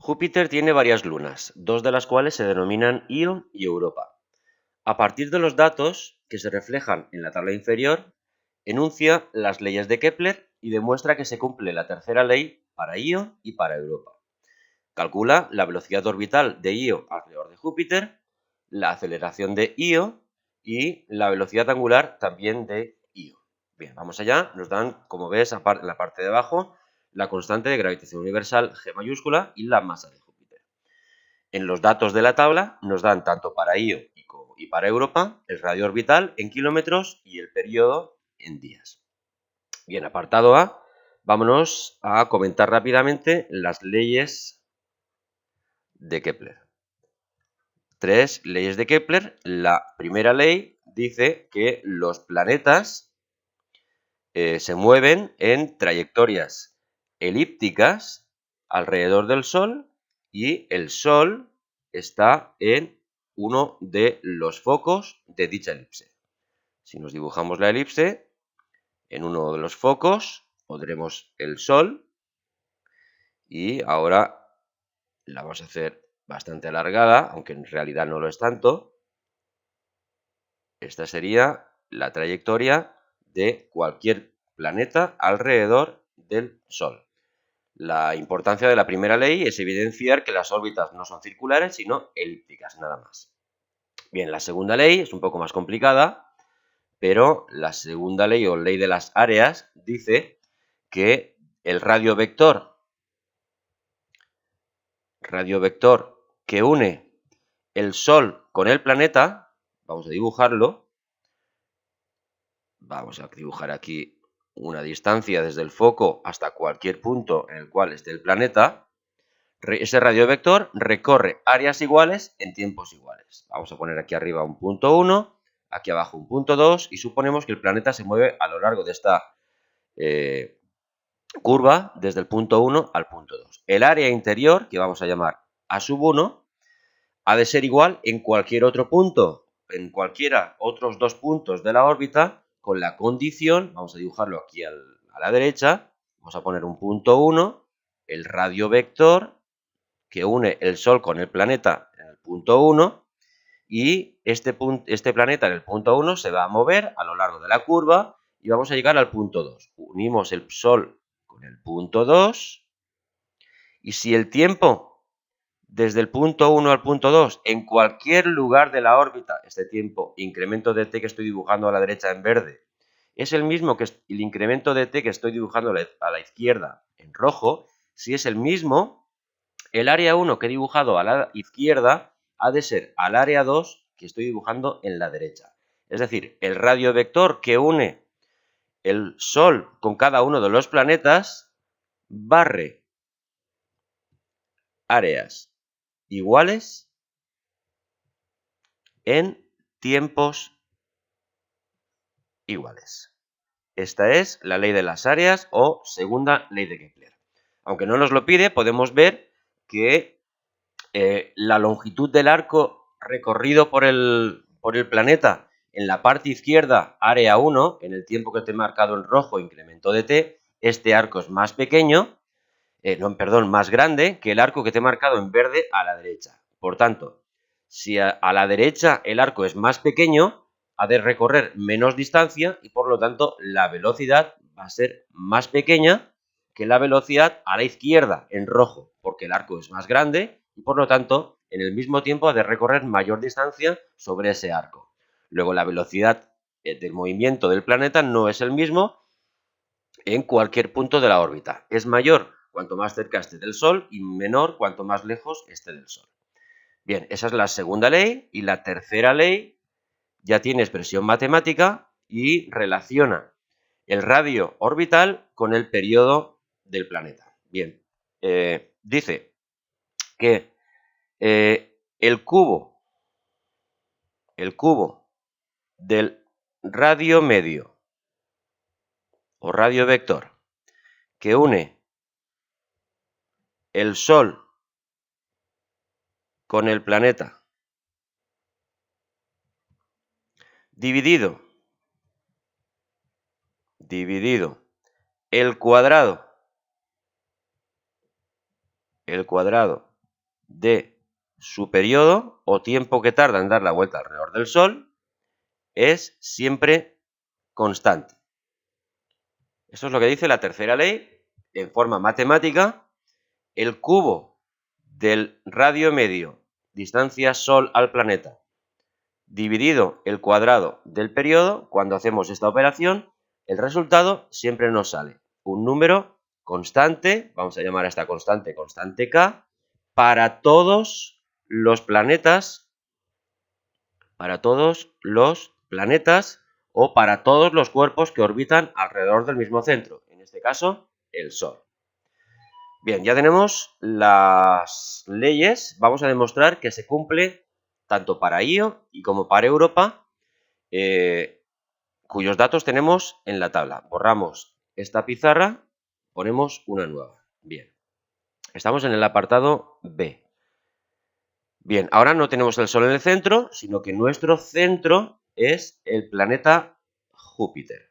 Júpiter tiene varias lunas, dos de las cuales se denominan Io y Europa. A partir de los datos que se reflejan en la tabla inferior, enuncia las leyes de Kepler y demuestra que se cumple la tercera ley para Io y para Europa. Calcula la velocidad orbital de Io alrededor de Júpiter, la aceleración de Io y la velocidad angular también de Io. Bien, vamos allá. Nos dan, como ves, en la parte de abajo, la constante de gravitación universal G mayúscula y la masa de Júpiter. En los datos de la tabla nos dan tanto para Io y para Europa el radio orbital en kilómetros y el periodo en días. Bien, apartado A, vámonos a comentar rápidamente las leyes de Kepler. Tres leyes de Kepler. La primera ley dice que los planetas se mueven en trayectorias elípticas alrededor del Sol y el Sol está en uno de los focos de dicha elipse. Si nos dibujamos la elipse, en uno de los focos pondremos el Sol y ahora la vamos a hacer bastante alargada, aunque en realidad no lo es tanto. Esta sería la trayectoria de cualquier planeta alrededor del Sol. La importancia de la primera ley es evidenciar que las órbitas no son circulares, sino elípticas, nada más. Bien, la segunda ley es un poco más complicada, pero la segunda ley o ley de las áreas dice que el radio vector que une el Sol con el planeta, vamos a dibujarlo. Vamos a dibujar aquí una distancia desde el foco hasta cualquier punto en el cual esté el planeta. Ese radiovector recorre áreas iguales en tiempos iguales. Vamos a poner aquí arriba un punto 1, aquí abajo un punto 2 y suponemos que el planeta se mueve a lo largo de esta curva desde el punto 1 al punto 2. El área interior, que vamos a llamar A1, ha de ser igual en cualquier otro punto, en cualquiera otros dos puntos de la órbita, con la condición, vamos a dibujarlo aquí a la derecha, vamos a poner un punto 1, el radiovector que une el Sol con el planeta en el punto 1, y este planeta en el punto 1 se va a mover a lo largo de la curva y vamos a llegar al punto 2. Unimos el Sol con el punto 2 y si el tiempo desde el punto 1 al punto 2 en cualquier lugar de la órbita, este tiempo, incremento de t que estoy dibujando a la derecha en verde, es el mismo que el incremento de t que estoy dibujando a la izquierda en rojo, si es el mismo, el área 1 que he dibujado a la izquierda ha de ser al área 2 que estoy dibujando en la derecha. Es decir, el radiovector que une el Sol con cada uno de los planetas barre áreas iguales en tiempos iguales. Esta es la ley de las áreas o segunda ley de Kepler. Aunque no nos lo pide, podemos ver que la longitud del arco recorrido por el planeta en la parte izquierda, área 1, en el tiempo que te he marcado en rojo, incremento de t, este arco es más pequeño, más grande que el arco que te he marcado en verde a la derecha. Por tanto, si a la derecha el arco es más pequeño, ha de recorrer menos distancia y por lo tanto la velocidad va a ser más pequeña que la velocidad a la izquierda en rojo, porque el arco es más grande y por lo tanto en el mismo tiempo ha de recorrer mayor distancia sobre ese arco. Luego la velocidad del movimiento del planeta no es el mismo en cualquier punto de la órbita. Es mayor cuanto más cerca esté del Sol y menor cuanto más lejos esté del Sol. Bien, esa es la segunda ley y la tercera ley ya tiene expresión matemática y relaciona el radio orbital con el periodo del planeta. Bien, dice que el cubo del radio medio o radio vector que une el Sol con el planeta dividido el cuadrado de su periodo o tiempo que tarda en dar la vuelta alrededor del Sol es siempre constante. Eso es lo que dice la tercera ley. En forma matemática, el cubo del radio medio, distancia Sol al planeta, dividido el cuadrado del periodo, cuando hacemos esta operación, el resultado siempre nos sale un número constante, vamos a llamar a esta constante K, para todos los planetas, o para todos los cuerpos que orbitan alrededor del mismo centro, en este caso, el Sol. Bien, ya tenemos las leyes. Vamos a demostrar que se cumple tanto para Io y como para Europa, cuyos datos tenemos en la tabla. Borramos esta pizarra, ponemos una nueva. Bien, estamos en el apartado B. Bien, ahora no tenemos el Sol en el centro, sino que nuestro centro es el planeta Júpiter.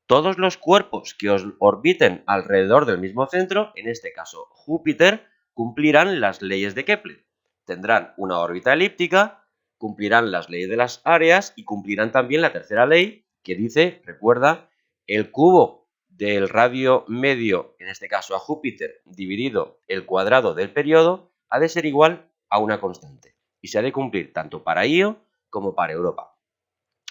Todos los cuerpos que orbiten alrededor del mismo centro, en este caso Júpiter, cumplirán las leyes de Kepler. Tendrán una órbita elíptica, cumplirán las leyes de las áreas y cumplirán también la tercera ley que dice, recuerda, el cubo del radio medio, en este caso a Júpiter, dividido el cuadrado del periodo, ha de ser igual a una constante. Y se ha de cumplir tanto para Io como para Europa.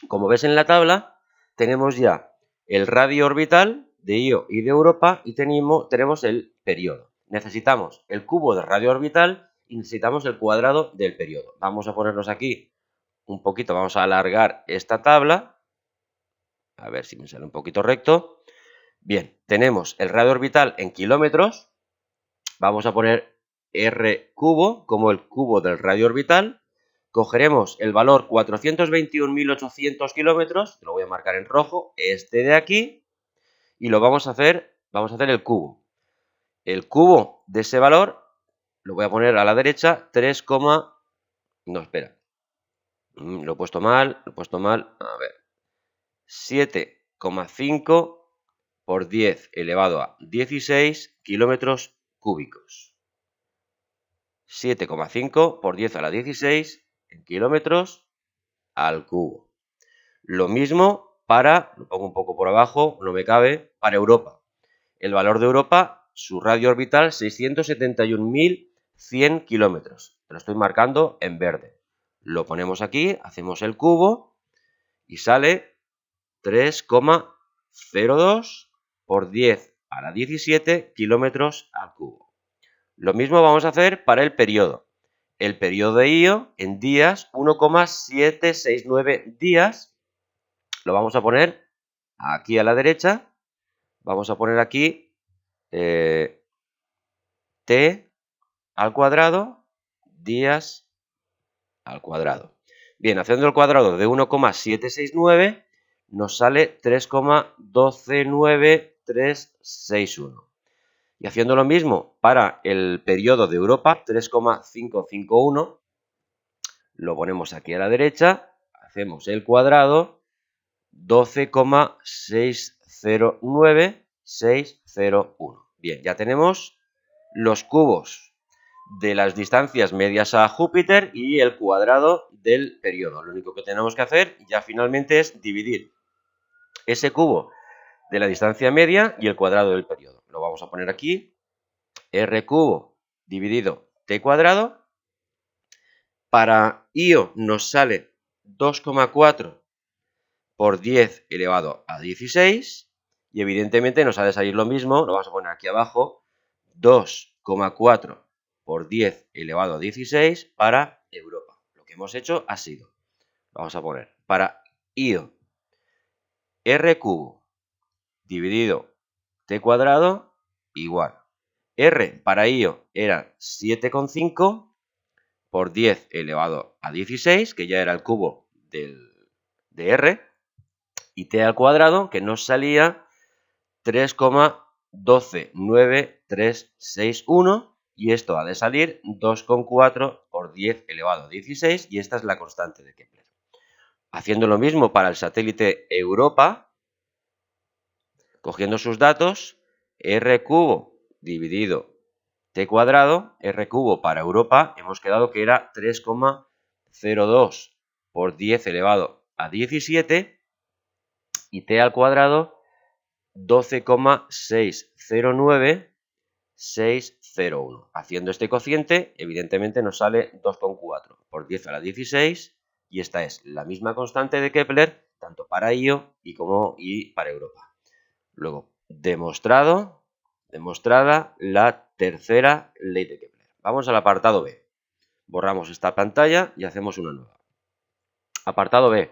Como ves en la tabla, tenemos ya el radio orbital de Io y de Europa y tenemos el periodo. Necesitamos el cubo del radio orbital y necesitamos el cuadrado del periodo. Vamos a ponernos aquí un poquito, vamos a alargar esta tabla. A ver si me sale un poquito recto. Bien, tenemos el radio orbital en kilómetros. Vamos a poner R cubo como el cubo del radio orbital. Cogeremos el valor 421.800 kilómetros, lo voy a marcar en rojo, este de aquí, y lo vamos a hacer el cubo. El cubo de ese valor lo voy a poner a la derecha, 3, no, espera, lo he puesto mal, a ver, 7,5 por 10 elevado a 16 kilómetros cúbicos. 7,5 por 10 a la 16 en kilómetros al cubo. Lo mismo para, lo pongo un poco por abajo, no me cabe, para Europa. El valor de Europa, su radio orbital, 671.100 kilómetros. Lo estoy marcando en verde. Lo ponemos aquí, hacemos el cubo y sale 3,02 por 10 a la 17 kilómetros al cubo. Lo mismo vamos a hacer para el periodo. El periodo de Io en días, 1,769 días. Lo vamos a poner aquí a la derecha. Vamos a poner aquí t al cuadrado, días al cuadrado. Bien, haciendo el cuadrado de 1,769 nos sale 3,12961. Y haciendo lo mismo para el periodo de Europa, 3,551, lo ponemos aquí a la derecha, hacemos el cuadrado, 12,609601. Bien, ya tenemos los cubos de las distancias medias a Júpiter y el cuadrado del periodo. Lo único que tenemos que hacer ya finalmente es dividir ese cubo de la distancia media y el cuadrado del periodo. Lo vamos a poner aquí, r cubo dividido t cuadrado. Para Io nos sale 2,4 por 10 elevado a 16 y evidentemente nos ha de salir lo mismo, lo vamos a poner aquí abajo, 2,4 por 10 elevado a 16 para Europa. Lo que hemos hecho ha sido, vamos a poner, para Io, r cubo dividido t cuadrado igual. R para Io era 7,5 por 10 elevado a 16, que ya era el cubo de R, y t al cuadrado, que nos salía 3,129361, y esto ha de salir 2,4 por 10 elevado a 16, y esta es la constante de Kepler. Haciendo lo mismo para el satélite Europa, cogiendo sus datos, R cubo dividido t cuadrado, r cubo para Europa, hemos quedado que era 3,02 por 10 elevado a 17 y t al cuadrado 12,609601. Haciendo este cociente, evidentemente nos sale 2,4 por 10 a la 16 y esta es la misma constante de Kepler tanto para Io y para Europa. Luego, demostrada la tercera ley de Kepler. Vamos al apartado B. Borramos esta pantalla y hacemos una nueva. Apartado B.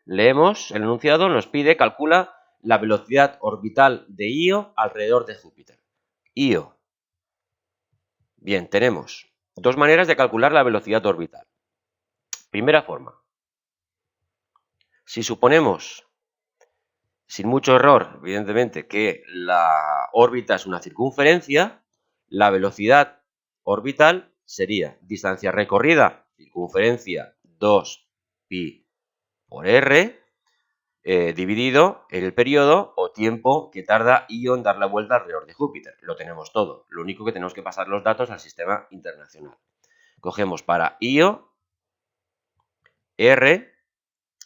Leemos el enunciado, nos pide, calcula la velocidad orbital de Io alrededor de Júpiter. Io. Bien, tenemos dos maneras de calcular la velocidad orbital. Primera forma. Si suponemos, sin mucho error, evidentemente, que la órbita es una circunferencia, la velocidad orbital sería distancia recorrida, circunferencia 2pi por r, dividido el periodo o tiempo que tarda Io en dar la vuelta alrededor de Júpiter. Lo tenemos todo. Lo único que tenemos que pasar los datos al sistema internacional. Cogemos para Io, R,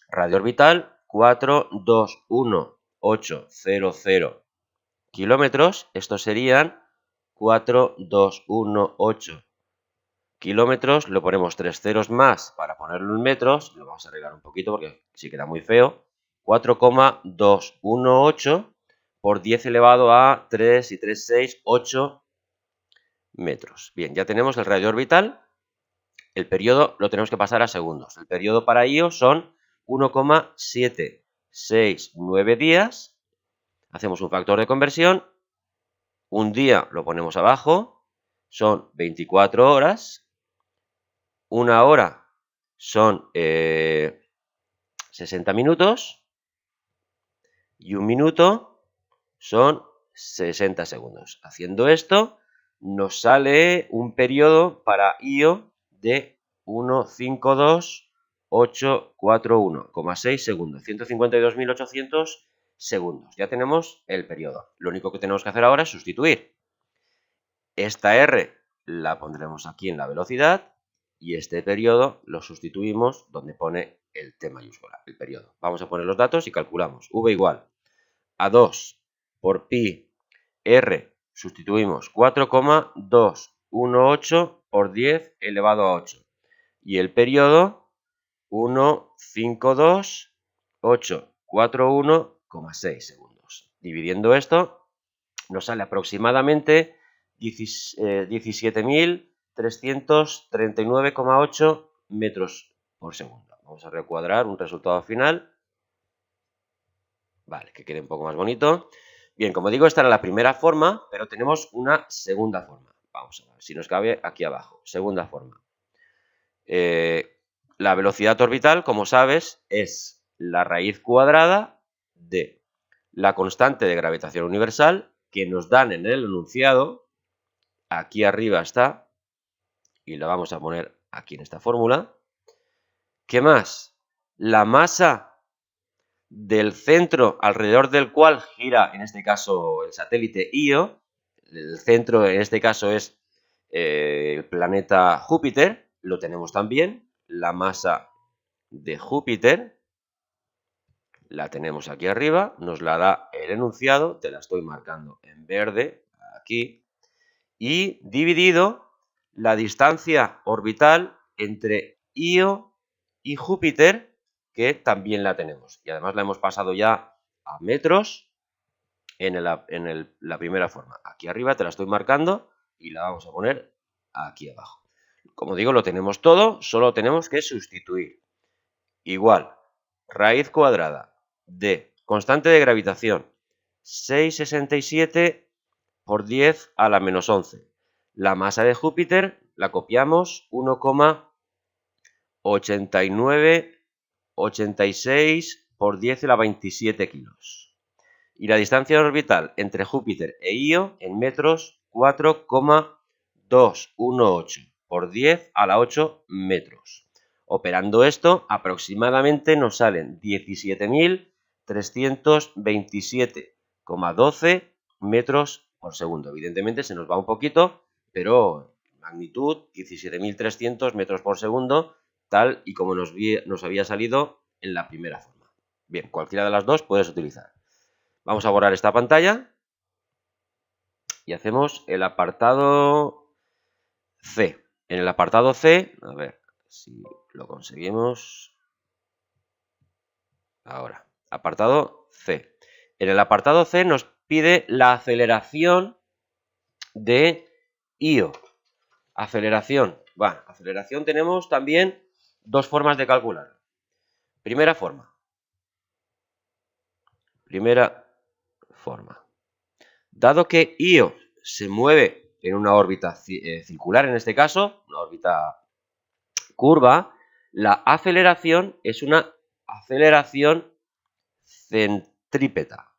radio orbital, 421,800 kilómetros. Estos serían 421,8 kilómetros. Lo ponemos 3 ceros más para ponerlo en metros. Lo vamos a arreglar un poquito porque sí queda muy feo. 4,218 por 10 elevado a 3 y 3, 6, 8 metros. Bien, ya tenemos el radio orbital. El periodo lo tenemos que pasar a segundos. El periodo para Io son 1,769 días. Hacemos un factor de conversión. Un día lo ponemos abajo. Son 24 horas. Una hora son 60 minutos. Y un minuto son 60 segundos. Haciendo esto, nos sale un periodo para Io de 152,841,6 segundos. 152.800 segundos. Ya tenemos el periodo. Lo único que tenemos que hacer ahora es sustituir. Esta R la pondremos aquí en la velocidad y este periodo lo sustituimos donde pone el T mayúscula, el periodo. Vamos a poner los datos y calculamos. V igual a 2 por pi r, sustituimos 4,218 por 10 elevado a 8. Y el periodo 152,841,6 segundos. Dividiendo esto, nos sale aproximadamente 17.339,8 metros por segundo. Vamos a recuadrar un resultado final. Vale, que quede un poco más bonito. Bien, como digo, esta era la primera forma, pero tenemos una segunda forma. Vamos a ver si nos cabe aquí abajo. Segunda forma. La velocidad orbital, como sabes, es la raíz cuadrada de la constante de gravitación universal que nos dan en el enunciado. Aquí arriba está. Y la vamos a poner aquí en esta fórmula. ¿Qué más? La masa del centro alrededor del cual gira, en este caso, el satélite Io. El centro, en este caso, es el planeta Júpiter. Lo tenemos también. La masa de Júpiter la tenemos aquí arriba. Nos la da el enunciado. Te la estoy marcando en verde aquí. Y dividido la distancia orbital entre Io y Júpiter, que también la tenemos. Y además la hemos pasado ya a metros en la primera forma. Aquí arriba te la estoy marcando y la vamos a poner aquí abajo. Como digo, lo tenemos todo, solo tenemos que sustituir. Igual, raíz cuadrada de constante de gravitación 6,67 por 10 a la menos 11. La masa de Júpiter la copiamos 1,8986 por 10 a la 27 kilos. Y la distancia orbital entre Júpiter e Io en metros 4,218 por 10 a la 8 metros. Operando esto, aproximadamente nos salen 17.327,12 metros por segundo. Evidentemente se nos va un poquito, pero magnitud 17.300 metros por segundo, tal y como nos había salido en la primera forma. Bien, cualquiera de las dos puedes utilizar. Vamos a borrar esta pantalla y hacemos el apartado C. En el apartado C, a ver si lo conseguimos. Ahora, apartado C. En el apartado C nos pide la aceleración de IO. Aceleración. Bueno, aceleración tenemos también dos formas de calcular. Primera forma. Dado que IO se mueve en una órbita circular, en este caso, una órbita curva, la aceleración es una aceleración centrípeta.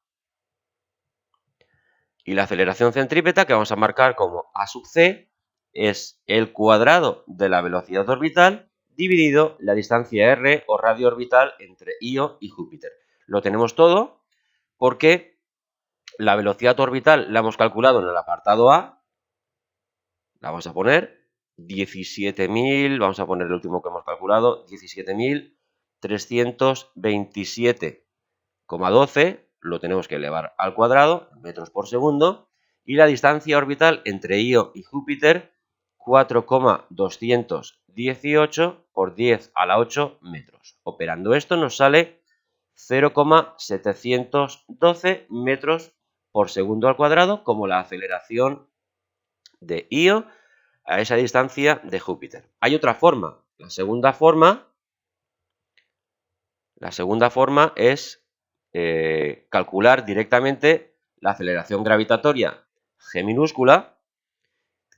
Y la aceleración centrípeta, que vamos a marcar como A sub c, es el cuadrado de la velocidad orbital dividido la distancia r o radio orbital entre Io y Júpiter. Lo tenemos todo porque la velocidad orbital la hemos calculado en el apartado A. La vamos a poner 17.000, vamos a poner el último que hemos calculado, 17.327,12, lo tenemos que elevar al cuadrado, metros por segundo, y la distancia orbital entre Io y Júpiter, 4,218 por 10 a la 8 metros. Operando esto nos sale 0,712 metros por segundo al cuadrado como la aceleración de Io a esa distancia de Júpiter. Hay otra forma. La segunda forma es calcular directamente la aceleración gravitatoria g minúscula,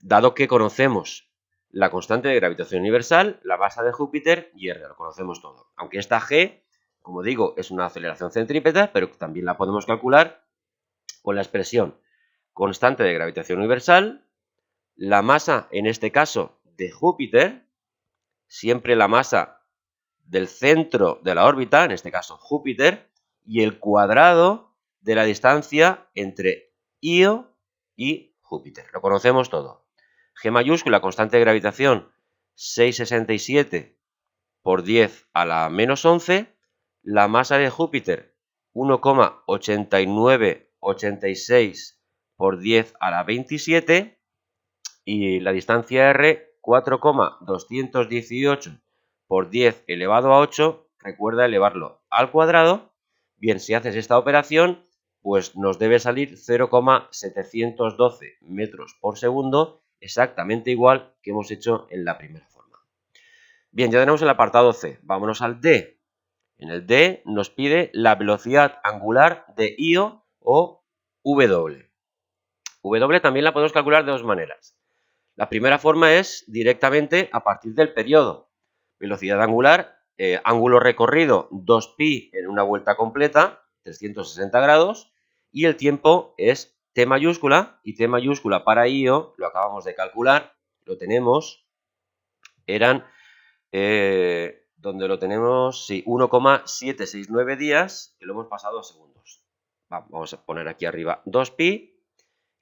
dado que conocemos la constante de gravitación universal, la masa de Júpiter y R, lo conocemos todo. Aunque esta g, como digo, es una aceleración centrípeta, pero también la podemos calcular con la expresión constante de gravitación universal, la masa, en este caso, de Júpiter, siempre la masa del centro de la órbita, en este caso Júpiter, y el cuadrado de la distancia entre Io y Júpiter. Lo conocemos todo. G mayúscula, constante de gravitación, 6,67 por 10 a la menos 11. La masa de Júpiter, 1,8986 por 10 a la 27. Y la distancia r, 4,218 por 10 elevado a 8, recuerda elevarlo al cuadrado. Bien, si haces esta operación, pues nos debe salir 0,712 metros por segundo, exactamente igual que hemos hecho en la primera forma. Bien, ya tenemos el apartado C. Vámonos al D. En el D nos pide la velocidad angular de Io o W. W también la podemos calcular de dos maneras. La primera forma es directamente a partir del periodo. Velocidad angular, ángulo recorrido 2pi en una vuelta completa, 360 grados, y el tiempo es t mayúscula, y t mayúscula para Io, lo acabamos de calcular, lo tenemos, eran, donde lo tenemos, sí, 1,769 días, que lo hemos pasado a segundos. Vamos a poner aquí arriba 2pi,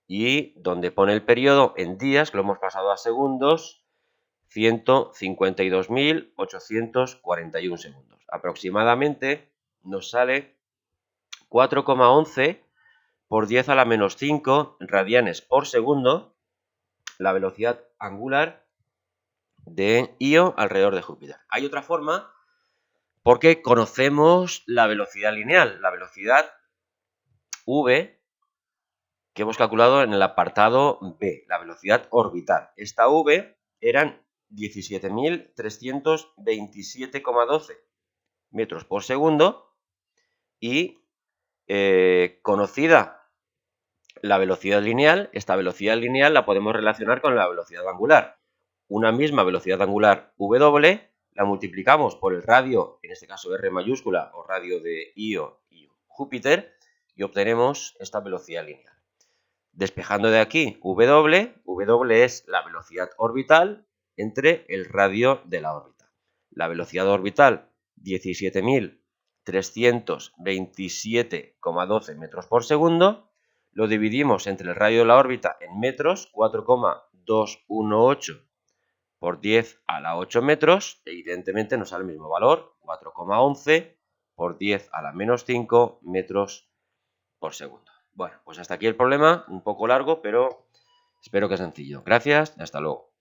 y donde pone el periodo en días, que lo hemos pasado a segundos, 152.841 segundos. Aproximadamente nos sale 4,11 por 10 a la menos 5 radianes por segundo la velocidad angular de Io alrededor de Júpiter. Hay otra forma porque conocemos la velocidad lineal, la velocidad v, que hemos calculado en el apartado B, la velocidad orbital. Esta v eran 17.327,12 metros por segundo y conocida la velocidad lineal, esta velocidad lineal la podemos relacionar con la velocidad angular. Una misma velocidad angular W la multiplicamos por el radio, en este caso R mayúscula o radio de Io y Júpiter, y obtenemos esta velocidad lineal. Despejando de aquí W es la velocidad orbital entre el radio de la órbita. La velocidad orbital 17.327,12 metros por segundo. Lo dividimos entre el radio de la órbita en metros, 4,218 218 por 10 a la 8 metros, evidentemente nos sale el mismo valor, 4,11 por 10 a la menos 5 metros por segundo. Bueno, pues hasta aquí el problema, un poco largo, pero espero que sencillo. Gracias y hasta luego.